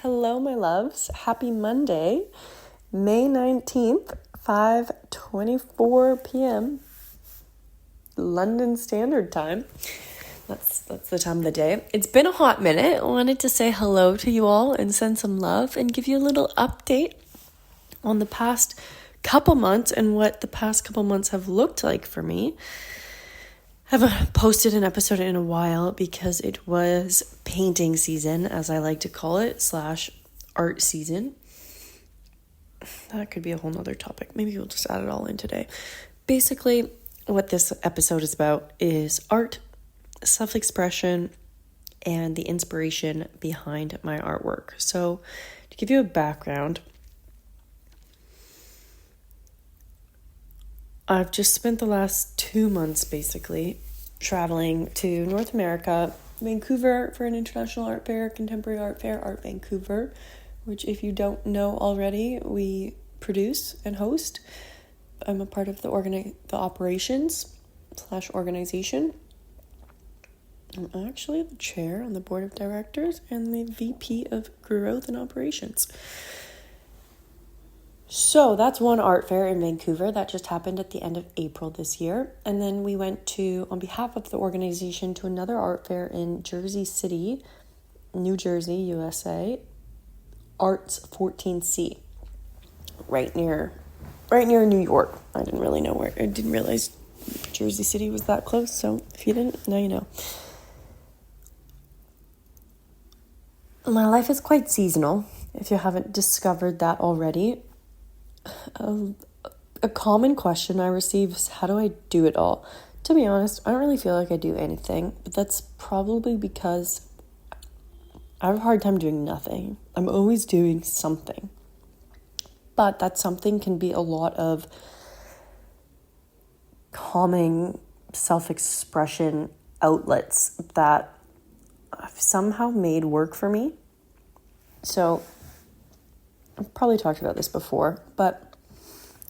Hello, my loves. Happy Monday, May 19th, 5:24 p.m. London Standard Time. That's the time of the day. It's been a hot minute. I wanted to say hello to you all and send some love and give you a little update on the past couple months and what the past couple months have looked like for me. I haven't posted an episode in a while because it was painting season, as I like to call it, / art season. That could be a whole nother topic. Maybe we'll just add it all in today. Basically, what this episode is about is art, self-expression, and the inspiration behind my artwork. So, to give you a background, I've just spent the last 2 months basically traveling to North America, Vancouver for an international art fair, contemporary art fair, Art Vancouver, which if you don't know already, we produce and host. I'm a part of the operations / organization. I'm actually the chair on the board of directors and the VP of growth and operations. So that's one art fair in Vancouver that just happened at the end of April this year. And then we went to, on behalf of the organization, to another art fair in Jersey City, New Jersey, USA, Arts 14C, right near New York. I didn't realize Jersey City was that close. So if you didn't, now you know. My life is quite seasonal, if you haven't discovered that already. A common question I receive is, how do I do it all? To be honest, I don't really feel like I do anything, but that's probably because I have a hard time doing nothing. I'm always doing something. But that something can be a lot of calming self-expression outlets that I've somehow made work for me. So I've probably talked about this before, but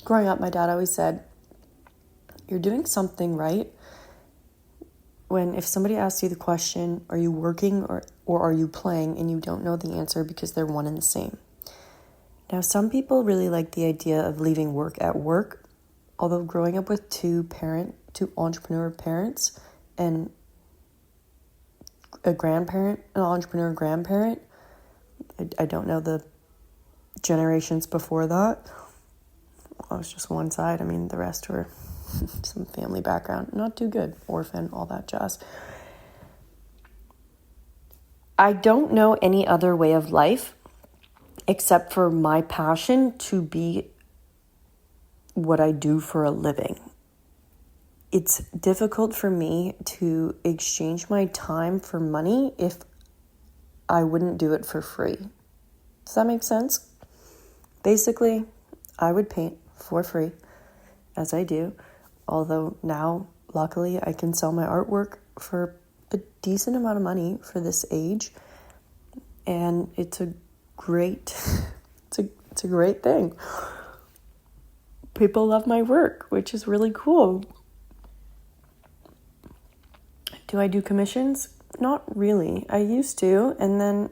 growing up, my dad always said, you're doing something right when if somebody asks you the question, are you working or are you playing, and you don't know the answer because they're one and the same. Now, some people really like the idea of leaving work at work, although growing up with two entrepreneur parents and an entrepreneur grandparent, I don't know the generations before that. I was just one side. I mean, the rest were some family background. Not too good. Orphan, all that jazz. I don't know any other way of life except for my passion to be what I do for a living. It's difficult for me to exchange my time for money if I wouldn't do it for free. Does that make sense? Basically, I would paint for free, as I do, although now, luckily, I can sell my artwork for a decent amount of money for this age, and it's a great thing. People love my work, which is really cool. Do I do commissions? Not really. I used to, and then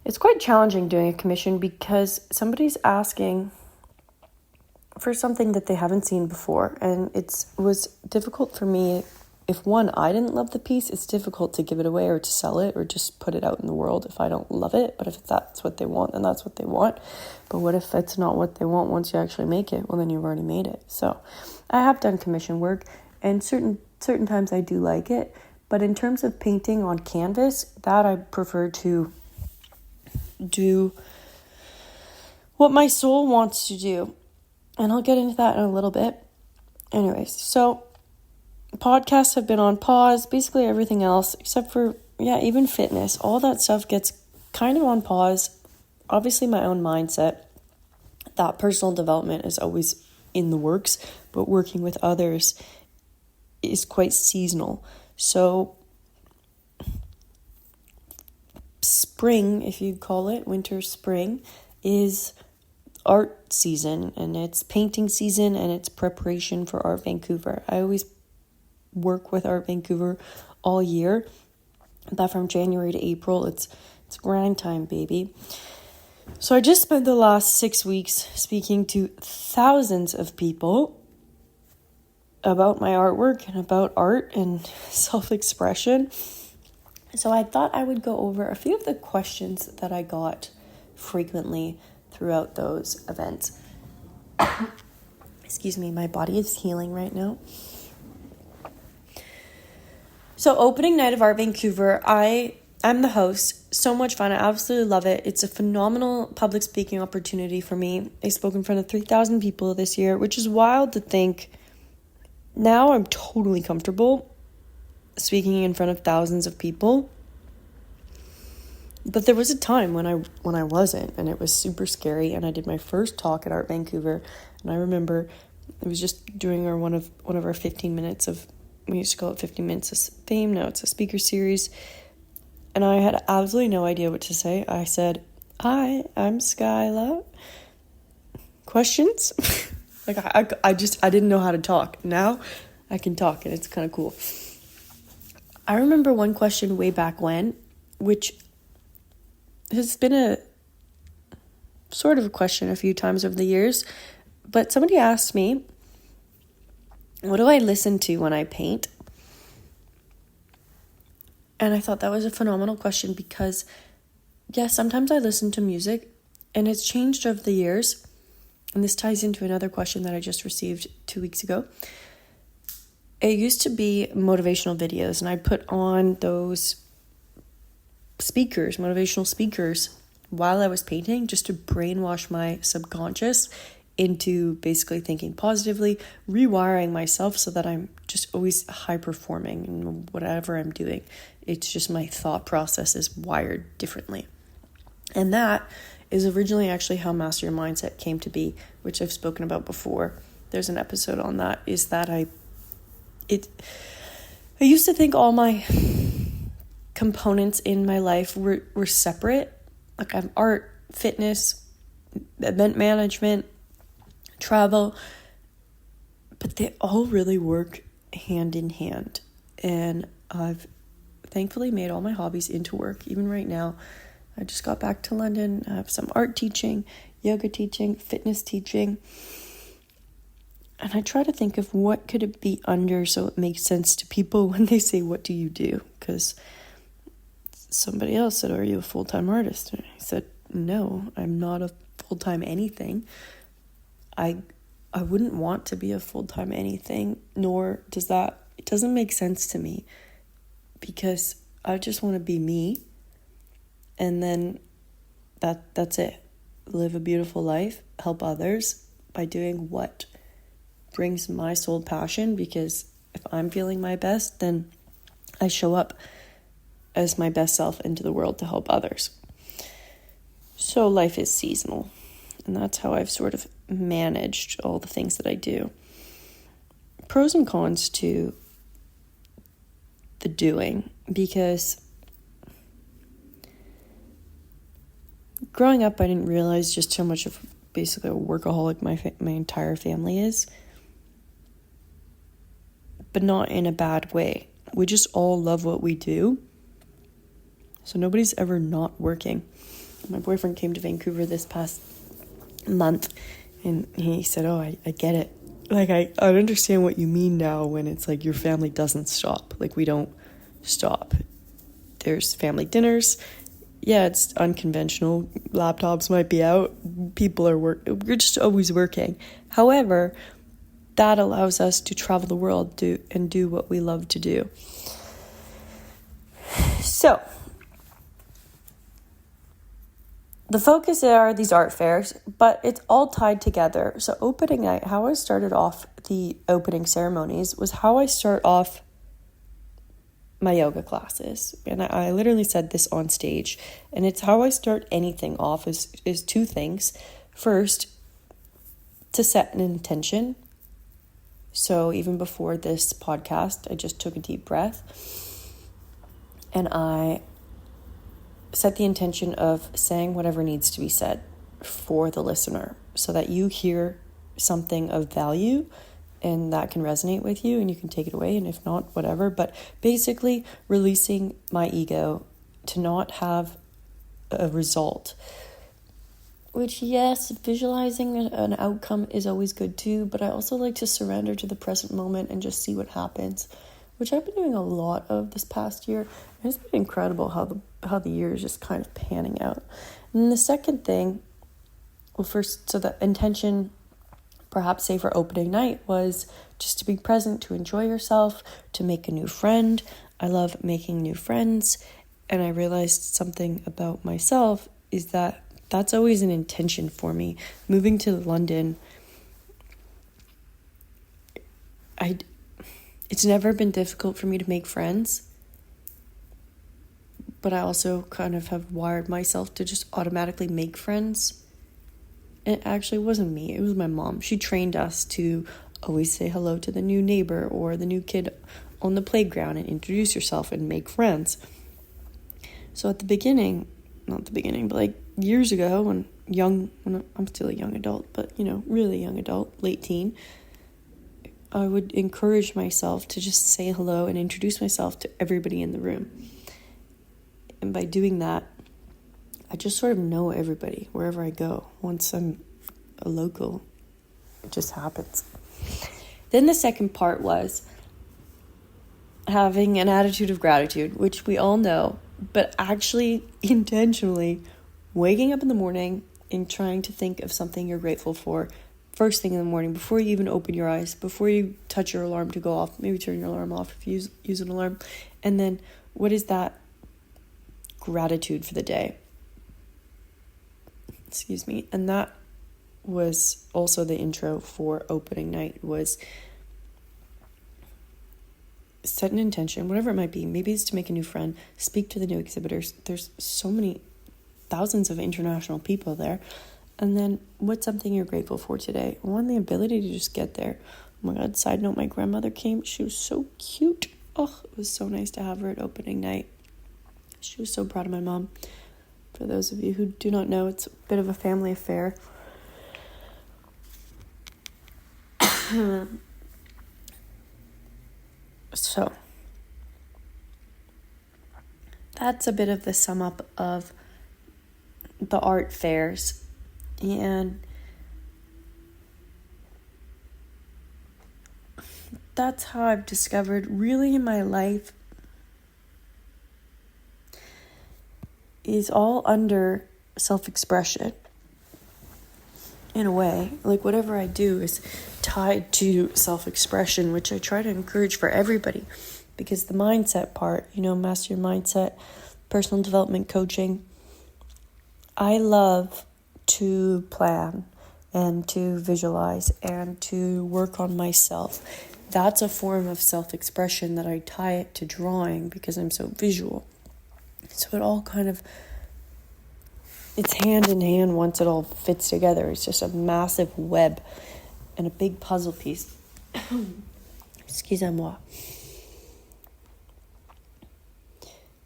it's quite challenging doing a commission because somebody's asking for something that they haven't seen before. And it was difficult for me. If one, I didn't love the piece, it's difficult to give it away or to sell it or just put it out in the world if I don't love it. But if that's what they want, then that's what they want. But what if it's not what they want once you actually make it? Well, then you've already made it. So I have done commission work, and certain times I do like it. But in terms of painting on canvas, that I prefer to do what my soul wants to do. And I'll get into that in a little bit. Anyways, so podcasts have been on pause, basically everything else, except for, even fitness. All that stuff gets kind of on pause. Obviously, my own mindset, that personal development is always in the works, but working with others is quite seasonal. So spring, if you call it, winter, spring, is art season, and it's painting season, and it's preparation for Art Vancouver. I always work with Art Vancouver all year, but from January to April, it's It's grind time, baby. So I just spent the last 6 weeks speaking to thousands of people about my artwork and about art and self-expression. So I thought I would go over a few of the questions that I got frequently throughout those events. Excuse me, my body is healing right now. So opening night of Art Vancouver, I'm the host. So much fun. I absolutely love it. It's a phenomenal public speaking opportunity for me. I spoke in front of 3,000 people this year, which is wild to think. Now I'm totally comfortable speaking in front of thousands of people. But there was a time when I wasn't, and it was super scary. And I did my first talk at Art Vancouver, and I remember it was just during one of our 15 minutes of, we used to call it 15 minutes of fame. Now it's a speaker series. And I had absolutely no idea what to say. I said, "Hi, I'm Skyla. Questions?" Like I didn't know how to talk. Now I can talk, and it's kind of cool. I remember one question way back when, which has been a sort of a question a few times over the years, but somebody asked me, what do I listen to when I paint? And I thought that was a phenomenal question because, yes, sometimes I listen to music, and it's changed over the years. And this ties into another question that I just received 2 weeks ago. It used to be motivational videos, and I'd put on those motivational speakers, while I was painting, just to brainwash my subconscious into basically thinking positively, rewiring myself so that I'm just always high performing in whatever I'm doing. It's just my thought process is wired differently. And that is originally actually how Master Your Mindset came to be, which I've spoken about before. There's an episode on that, is that I used to think all my components in my life were separate. Like I'm art, fitness, event management, travel, but they all really work hand in hand. And I've thankfully made all my hobbies into work. Even right now, I just got back to London. I have some art teaching, yoga teaching, fitness teaching. And I try to think of what could it be under so it makes sense to people when they say, "What do you do?" Because somebody else said, "Are you a full-time artist?" And I said, "No, I'm not a full-time anything. I wouldn't want to be a full-time anything, nor it doesn't make sense to me, because I just want to be me, and then that's it. Live a beautiful life, help others by doing what brings my soul passion, because if I'm feeling my best, then I show up as my best self into the world to help others." So life is seasonal, and that's how I've sort of managed all the things that I do. Pros and cons to the doing, because growing up I didn't realize just how much of basically a workaholic my entire family is, but not in a bad way. We just all love what we do, so nobody's ever not working. My boyfriend came to Vancouver this past month, and he said, "Oh, I get it. Like, I understand what you mean now when it's like your family doesn't stop. Like, we don't stop. There's family dinners. Yeah, it's unconventional. Laptops might be out. People are we're just always working. However, that allows us to travel the world and do what we love to do." So, the focus are these art fairs, but it's all tied together. So opening night, how I started off the opening ceremonies was how I start off my yoga classes. And I literally said this on stage. And it's how I start anything off is two things. First, to set an intention. So even before this podcast, I just took a deep breath. And I set the intention of saying whatever needs to be said for the listener so that you hear something of value and that can resonate with you and you can take it away, and if not, whatever. But basically releasing my ego to not have a result. Which, yes, visualizing an outcome is always good too, but I also like to surrender to the present moment and just see what happens, which I've been doing a lot of this past year. And it's been incredible how the year is just kind of panning out. And the second thing, well, first, so the intention, perhaps say for opening night, was just to be present, to enjoy yourself, to make a new friend. I love making new friends, and I realized something about myself is that that's always an intention for me. Moving to London, it's never been difficult for me to make friends, but I also kind of have wired myself to just automatically make friends. And it actually wasn't me, it was my mom. She trained us to always say hello to the new neighbor or the new kid on the playground and introduce yourself and make friends. So at the beginning, not the beginning, but like years ago when I'm still a young adult, but really young adult, late teen, I would encourage myself to just say hello and introduce myself to everybody in the room. And by doing that, I just sort of know everybody wherever I go. Once I'm a local, it just happens. Then the second part was having an attitude of gratitude, which we all know, but actually intentionally waking up in the morning and trying to think of something you're grateful for first thing in the morning, before you even open your eyes, before you touch your alarm to go off. Maybe turn your alarm off if you use an alarm. And then what is that gratitude for the day? Excuse me. And that was also the intro for opening night, was set an intention, whatever it might be. Maybe it's to make a new friend, speak to the new exhibitors. There's so many thousands of international people there. And then what's something you're grateful for today? One, the ability to just get there. Oh my God, side note, my grandmother came. She was so cute. Oh, it was so nice to have her at opening night. She was so proud of my mom. For those of you who do not know, it's a bit of a family affair. So, that's a bit of the sum up of the art fairs. And that's how I've discovered really in my life is all under self-expression. In a way, like whatever I do is tied to self-expression, which I try to encourage for everybody, because the mindset part, master your mindset, personal development coaching, I love to plan and to visualize and to work on myself. That's a form of self-expression that I tie it to drawing because I'm so visual. So it all kind of, it's hand in hand once it all fits together. It's just a massive web and a big puzzle piece. Excusez-moi.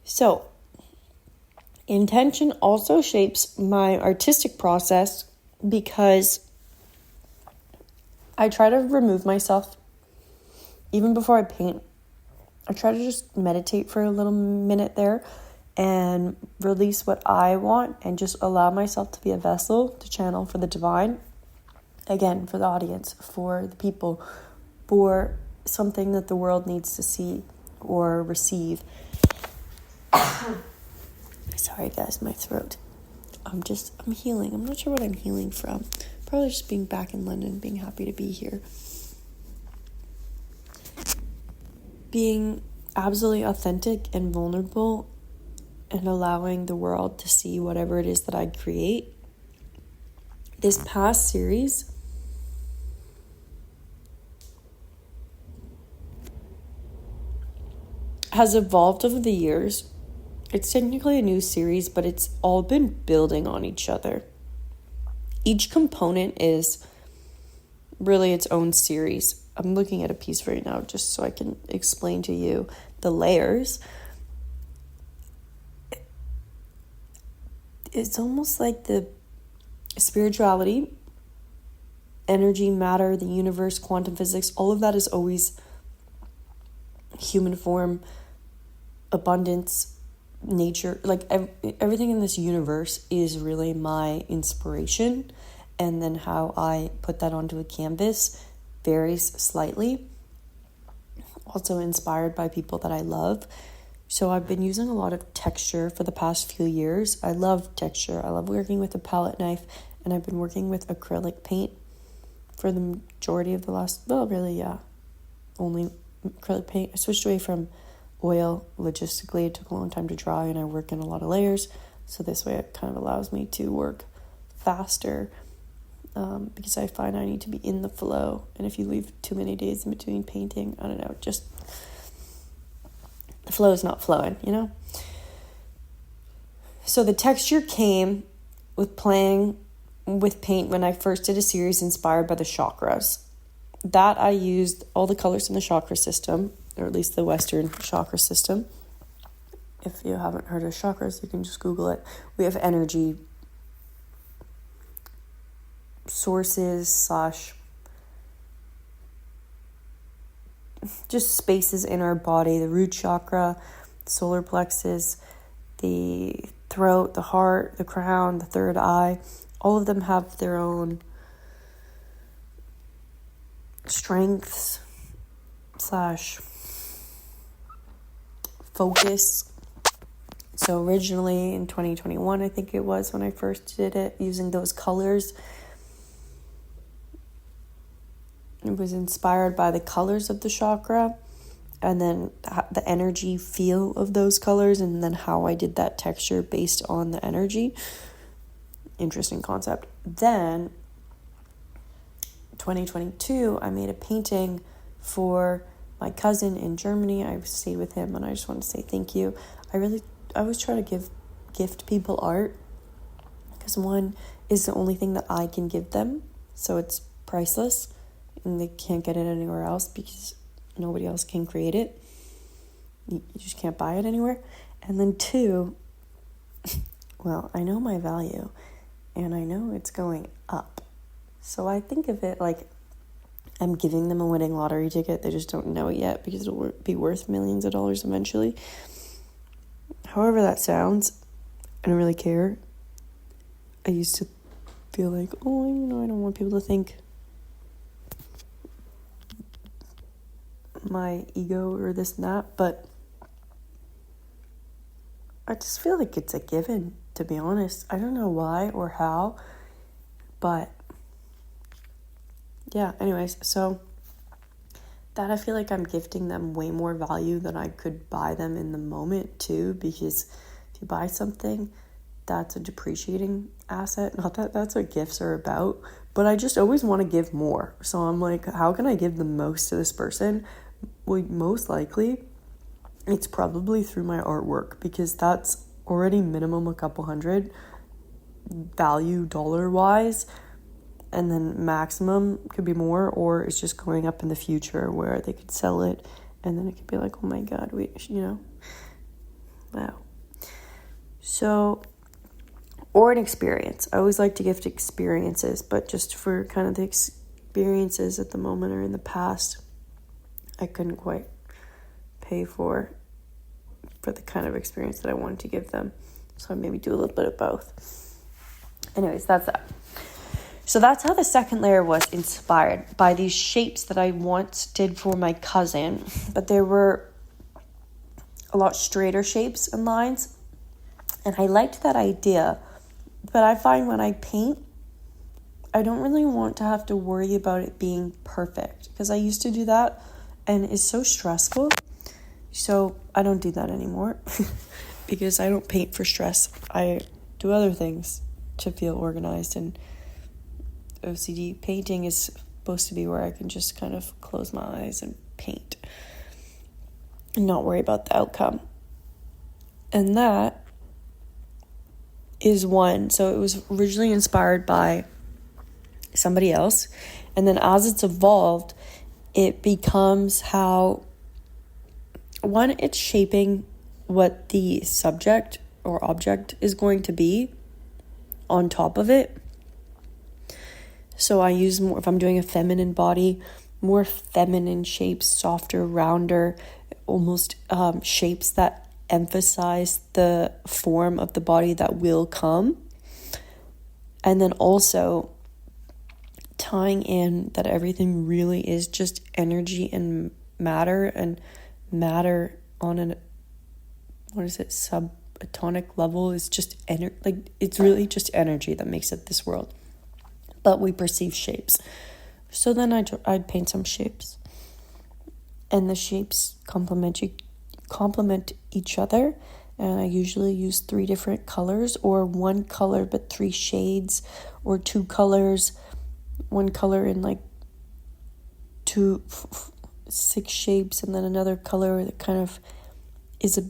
So, intention also shapes my artistic process because I try to remove myself even before I paint. I try to just meditate for a little minute there and release what I want and just allow myself to be a vessel to channel for the divine. Again, for the audience, for the people, for something that the world needs to see or receive. Sorry guys, my throat. I'm healing. I'm not sure what I'm healing from. Probably just being back in London, being happy to be here. Being absolutely authentic and vulnerable and allowing the world to see whatever it is that I create. This past series has evolved over the years. It's technically a new series, but it's all been building on each other. Each component is really its own series. I'm looking at a piece right now just so I can explain to you the layers. It's almost like the spirituality, energy, matter, the universe, quantum physics, all of that is always human form, abundance, nature, like everything in this universe is really my inspiration, and then how I put that onto a canvas varies slightly. Also inspired by people that I love. So I've been using a lot of texture for the past few years. I love texture. I love working with a palette knife, and I've been working with acrylic paint for the majority of the last, only acrylic paint. I switched away from oil logistically. It took a long time to dry, and I work in a lot of layers. So this way it kind of allows me to work faster, because I find I need to be in the flow. And if you leave too many days in between painting, I don't know, just the flow is not flowing, So the texture came with playing with paint when I first did a series inspired by the chakras. That I used all the colors in the chakra system, or at least the Western chakra system. If you haven't heard of chakras, you can just Google it. We have energy sources / just spaces in our body. The root chakra, solar plexus, the throat, the heart, the crown, the third eye. All of them have their own strengths / focus. So originally in 2021, I think it was when I first did it, using those colors. It was inspired by the colors of the chakra, and then the energy feel of those colors, and then how I did that texture based on the energy. Interesting concept. Then 2022, I made a painting for my cousin in Germany. I stayed with him, and I just want to say thank you. I always try to gift people art, because one is the only thing that I can give them, so it's priceless, and they can't get it anywhere else because nobody else can create it. You just can't buy it anywhere. And then two, well, I know my value, and I know it's going up. So I think of it like I'm giving them a winning lottery ticket. They just don't know it yet because it'll be worth millions of dollars eventually. However that sounds, I don't really care. I used to feel like, I don't want people to think my ego or this and that, but I just feel like it's a given, to be honest. I don't know why or how, but yeah, anyways, so that I feel like I'm gifting them way more value than I could buy them in the moment too, because if you buy something, that's a depreciating asset. Not that that's what gifts are about, but I just always want to give more. So I'm like, how can I give the most to this person? Well, most likely it's probably through my artwork, because that's already minimum a couple hundred value dollar wise, and then maximum could be more, or it's just going up in the future where they could sell it, and then it could be like, oh my god, wow. So, or an experience. I always like to gift experiences, but just for kind of the experiences at the moment or in the past, I couldn't quite pay for the kind of experience that I wanted to give them. So I maybe do a little bit of both. Anyways, that's that. So that's how the second layer was inspired, by these shapes that I once did for my cousin, but there were a lot straighter shapes and lines, and I liked that idea. But I find when I paint, I don't really want to have to worry about it being perfect, because I used to do that and it's so stressful. So I don't do that anymore because I don't paint for stress. I do other things to feel organized, and OCD painting is supposed to be where I can just kind of close my eyes and paint and not worry about the outcome. And that is one. So it was originally inspired by somebody else, and then as it's evolved, it becomes how, one, it's shaping what the subject or object is going to be on top of it. So I use more, if I'm doing a feminine body, more feminine shapes, softer, rounder, almost shapes that emphasize the form of the body that will come. And then also tying in that everything really is just energy and matter on an, subatomic level is just it's really just energy that makes up this world. But we perceive shapes. So then I'd paint some shapes. And the shapes complement each other. And I usually use 3 different colors, or 1 color but 3 shades, or 2 colors, 1 color in like 6 shapes, and then another color that kind of is a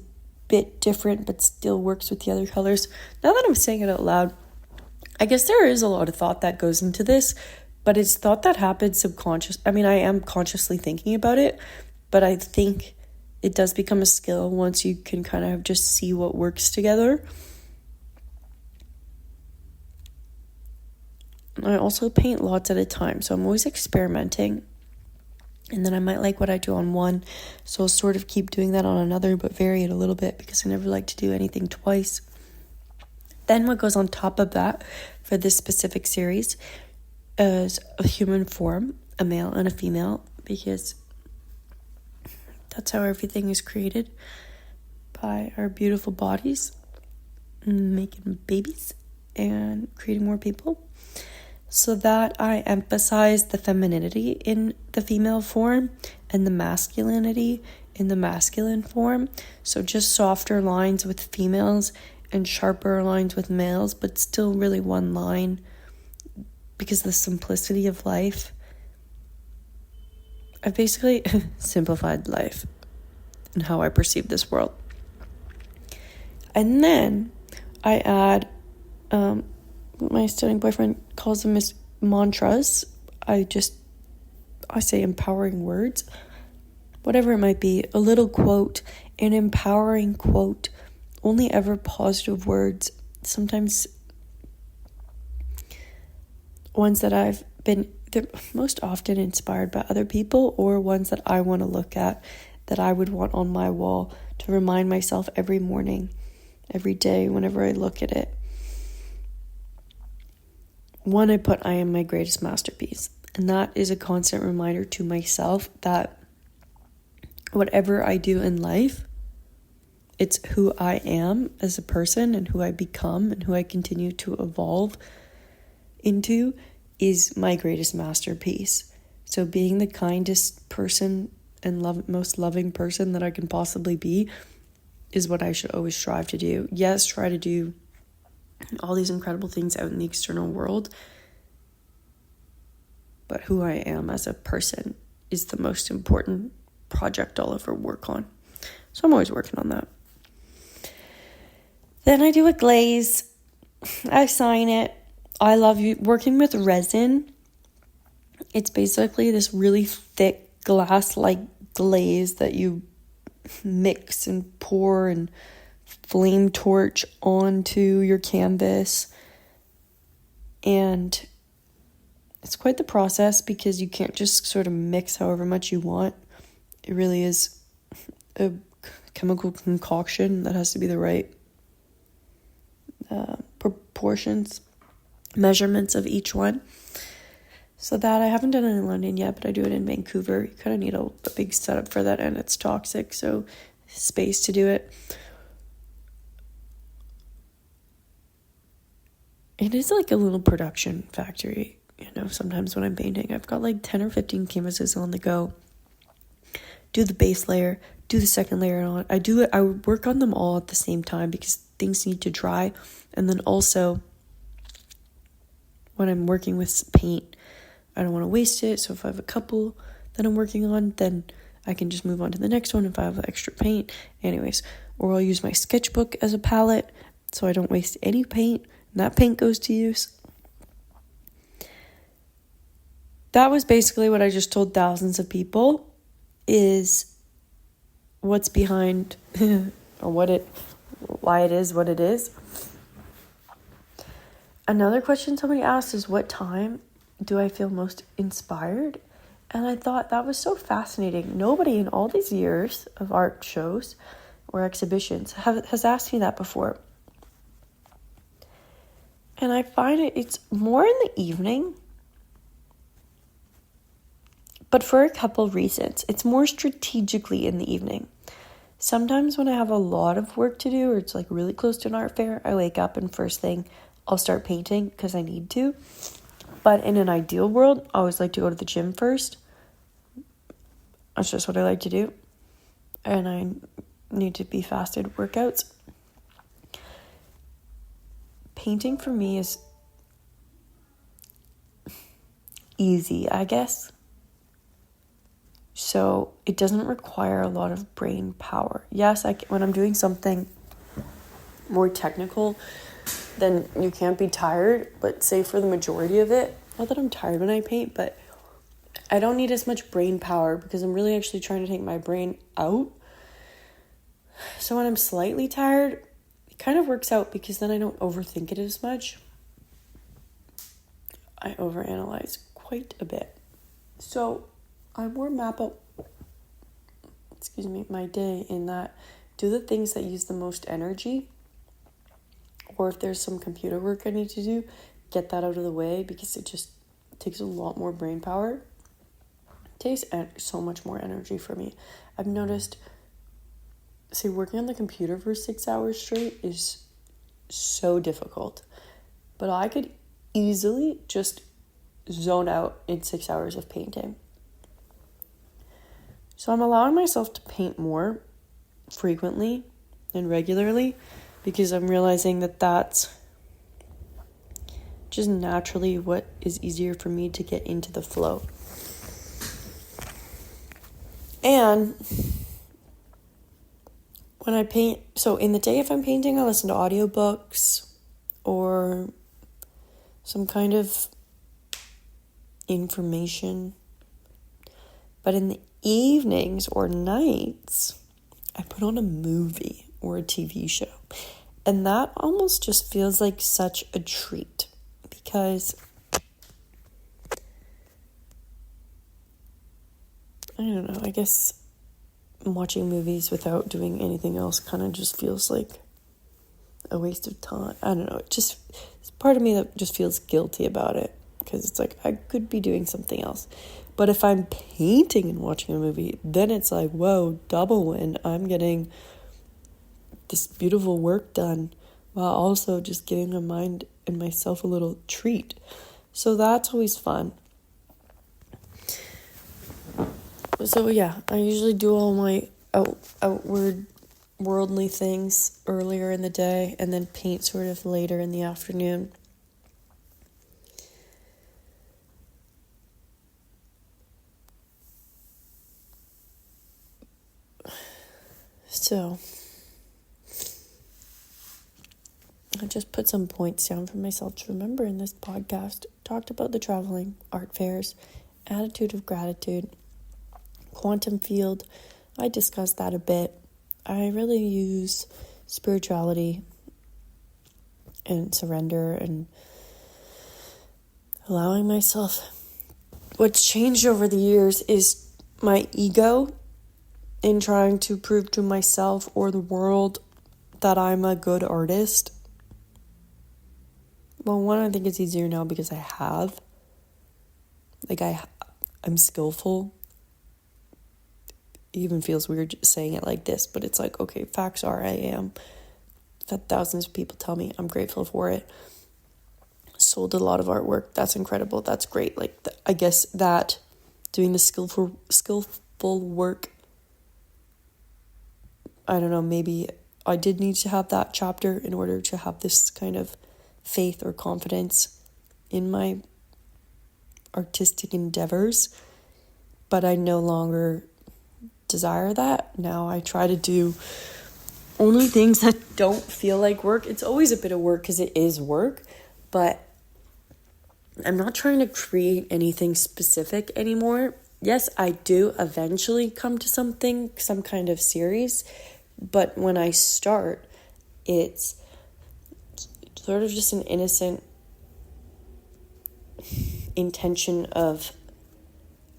bit different but still works with the other colors. Now that I'm saying it out loud, I guess there is a lot of thought that goes into this, but it's thought that happens subconscious. I mean, I am consciously thinking about it, but I think it does become a skill once you can kind of just see what works together. I also paint lots at a time, so I'm always experimenting. And then I might like what I do on one, so I'll sort of keep doing that on another, but vary it a little bit because I never like to do anything twice. Then what goes on top of that for this specific series is a human form, a male and a female, because that's how everything is created, by our beautiful bodies, making babies and creating more people. So that I emphasize the femininity in the female form and the masculinity in the masculine form. So just softer lines with females and sharper lines with males, but still really one line, because the simplicity of life. I've basically simplified life and how I perceive this world. And then I add, my studying boyfriend calls them as mantras. I say empowering words, whatever it might be, a little quote, an empowering quote, only ever positive words, sometimes ones that they're most often inspired by other people, or ones that I want to look at, that I would want on my wall to remind myself every morning, every day, whenever I look at it. One I put, I am my greatest masterpiece. And that is a constant reminder to myself that whatever I do in life, it's who I am as a person and who I become and who I continue to evolve into is my greatest masterpiece. So being the kindest person and most loving person that I can possibly be is what I should always strive to do. Yes, try to do all these incredible things out in the external world, but who I am as a person is the most important project I'll ever work on. So I'm always working on that. Then I do a glaze. I sign it. I love working with resin. It's basically this really thick glass-like glaze that you mix and pour and flame torch onto your canvas. And it's quite the process because you can't just sort of mix however much you want. It really is a chemical concoction that has to be the right proportions, measurements of each one. So that I haven't done it in London yet, but I do it in Vancouver. You kind of need a big setup for that, and it's toxic, so space to do it. It is like a little production factory, sometimes when I'm painting. I've got like 10 or 15 canvases on the go. Do the base layer, do the second layer on. I work on them all at the same time because things need to dry. And then also, when I'm working with paint, I don't want to waste it. So if I have a couple that I'm working on, then I can just move on to the next one if I have extra paint. Anyways, or I'll use my sketchbook as a palette so I don't waste any paint. And that paint goes to use. That was basically what I just told thousands of people is what's behind or why it is what it is. Another question somebody asked is, what time do I feel most inspired? And I thought that was so fascinating. Nobody in all these years of art shows or exhibitions has asked me that before. And I find it's more in the evening, but for a couple reasons. It's more strategically in the evening. Sometimes when I have a lot of work to do, or it's like really close to an art fair, I wake up and first thing I'll start painting because I need to. But in an ideal world, I always like to go to the gym first. That's just what I like to do. And I need to be fasted workouts. Painting for me is easy, I guess. So it doesn't require a lot of brain power. Yes, when I'm doing something more technical, then you can't be tired. But say for the majority of it, not that I'm tired when I paint, but I don't need as much brain power because I'm really actually trying to take my brain out. So when I'm slightly tired, it kind of works out because then I don't overthink it as much. I overanalyze quite a bit. So I more map out, my day in that do the things that use the most energy, or if there's some computer work I need to do, get that out of the way because it just takes a lot more brain power. It takes so much more energy for me. I've noticed, working on the computer for 6 hours straight is so difficult, but I could easily just zone out in 6 hours of painting. So I'm allowing myself to paint more frequently and regularly because I'm realizing that that's just naturally what is easier for me to get into the flow. And when I paint, so in the day if I'm painting, I listen to audiobooks or some kind of information. But in the evenings or nights, I put on a movie or a TV show. And that almost just feels like such a treat because I don't know, I guess watching movies without doing anything else kind of just feels like a waste of time. I don't know, it's part of me that just feels guilty about it because it's like I could be doing something else. But if I'm painting and watching a movie, then it's like, whoa, double win. I'm getting this beautiful work done while also just giving my mind and myself a little treat. So that's always fun. So yeah, I usually do all my outward worldly things earlier in the day and then paint sort of later in the afternoon. So I just put some points down for myself to remember in this podcast. Talked about the traveling, art fairs, attitude of gratitude, quantum field. I discussed that a bit. I really use spirituality and surrender and allowing myself. What's changed over the years is my ego in trying to prove to myself or the world that I'm a good artist. Well, one, I think it's easier now because I'm skillful. It even feels weird saying it like this, but it's like, okay, facts are I am. I've had thousands of people tell me, I'm grateful for it. Sold a lot of artwork. That's incredible. That's great. I guess that doing the skillful work, I don't know, maybe I did need to have that chapter in order to have this kind of faith or confidence in my artistic endeavors, but I no longer desire that. Now I try to do only things that don't feel like work. It's always a bit of work because it is work, but I'm not trying to create anything specific anymore. Yes, I do eventually come to some kind of series, but when I start, it's sort of just an innocent intention of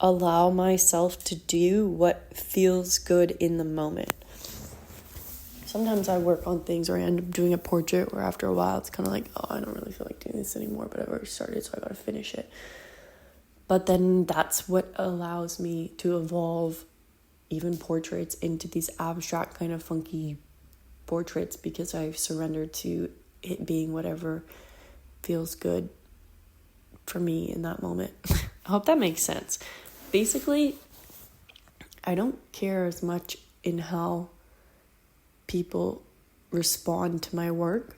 allow myself to do what feels good in the moment. sometimes I work on things or I end up doing a portrait where after a while it's kind of like, oh, I don't really feel like doing this anymore, but I've already started, so I gotta finish it. But then that's what allows me to evolve even portraits into these abstract kind of funky portraits, because I've surrendered to it being whatever feels good for me in that moment. I hope that makes sense. Basically, I don't care as much in how people respond to my work.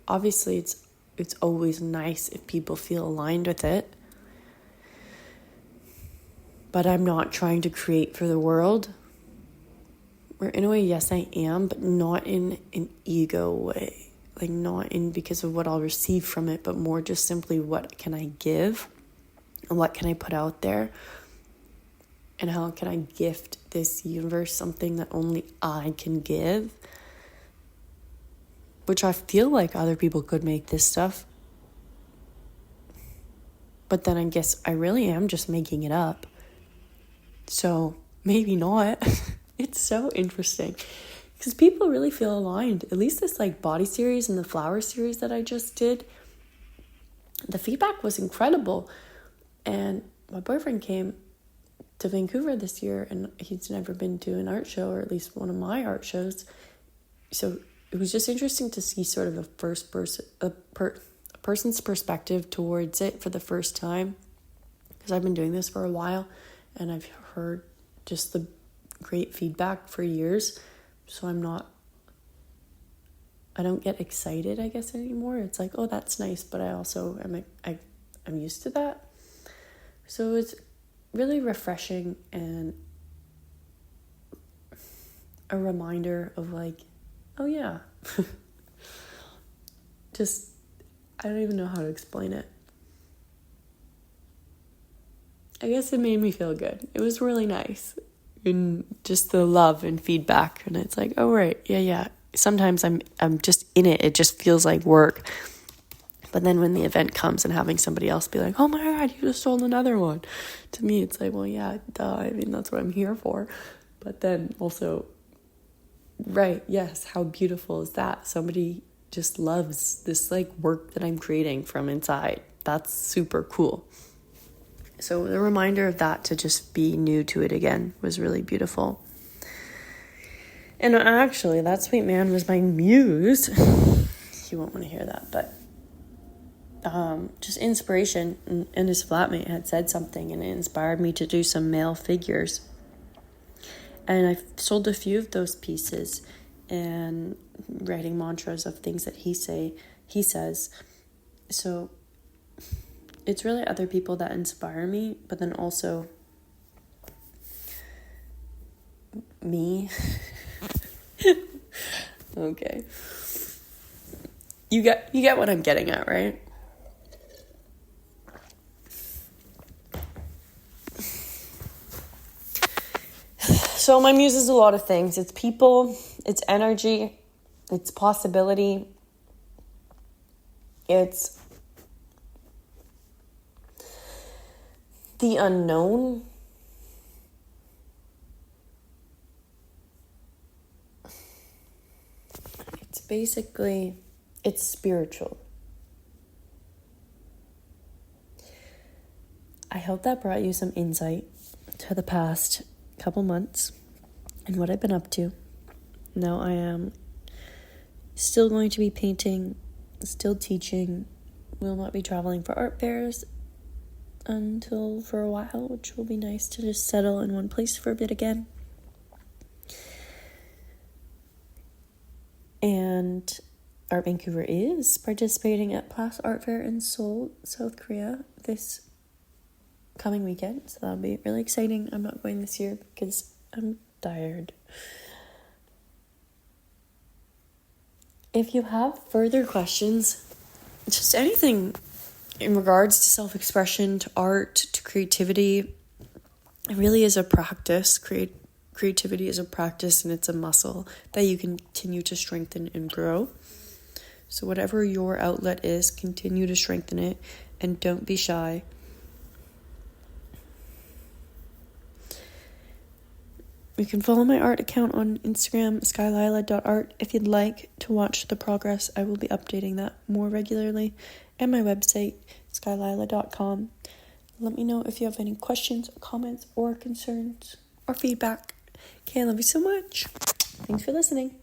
Obviously, it's always nice if people feel aligned with it. But I'm not trying to create for the world. Or in a way, yes, I am, but not in an ego way. Like, not in because of what I'll receive from it, but more just simply what can I give and what can I put out there, and how can I gift this universe something that only I can give, which I feel like other people could make this stuff. But then I guess I really am just making it up. So maybe not. It's so interesting because people really feel aligned. At least this like body series and the flower series that I just did, the feedback was incredible. And my boyfriend came to Vancouver this year, and he's never been to an art show, or at least one of my art shows. So it was just interesting to see sort of a person's perspective towards it for the first time, because I've been doing this for a while and I've heard just the great feedback for years. So I don't get excited, I guess, anymore. It's like, oh, that's nice, but I also I'm used to that. So it's really refreshing and a reminder of like, oh yeah. Just, I don't even know how to explain it. I guess it made me feel good. It was really nice. And just the love and feedback. And it's like, oh, right. Yeah. Sometimes I'm just in it. It just feels like work. But then when the event comes and having somebody else be like, oh my God, you just sold another one. To me, it's like, well, yeah, duh. I mean, that's what I'm here for. But then also, right, yes, how beautiful is that? Somebody just loves this like work that I'm creating from inside. That's super cool. So the reminder of that, to just be new to it again, was really beautiful. And actually, that sweet man was my muse. You won't want to hear that, but just inspiration. And his flatmate had said something, and it inspired me to do some male figures. And I've sold a few of those pieces, and writing mantras of things that he says. So it's really other people that inspire me, but then also me. Okay. You get what I'm getting at, right? So my muse is a lot of things. It's people, it's energy, it's possibility, it's the unknown. It's spiritual. I hope that brought you some insight to the past couple months and what I've been up to. Now I am still going to be painting, still teaching, will not be traveling for art fairs until for a while, which will be nice to just settle in one place for a bit again. And Art Vancouver is participating at Plas Art Fair in Seoul, South Korea this coming weekend. So that'll be really exciting. I'm not going this year because I'm tired. If you have further questions, just anything in regards to self-expression, to art, to creativity, it really is a practice. Creativity is a practice, and it's a muscle that you continue to strengthen and grow. So whatever your outlet is, continue to strengthen it, and don't be shy. You can follow my art account on Instagram, skylila.art, if you'd like to watch the progress. I will be updating that more regularly. And my website, skylila.com. Let me know if you have any questions, or comments, or concerns, or feedback. Okay, I love you so much. Thanks for listening.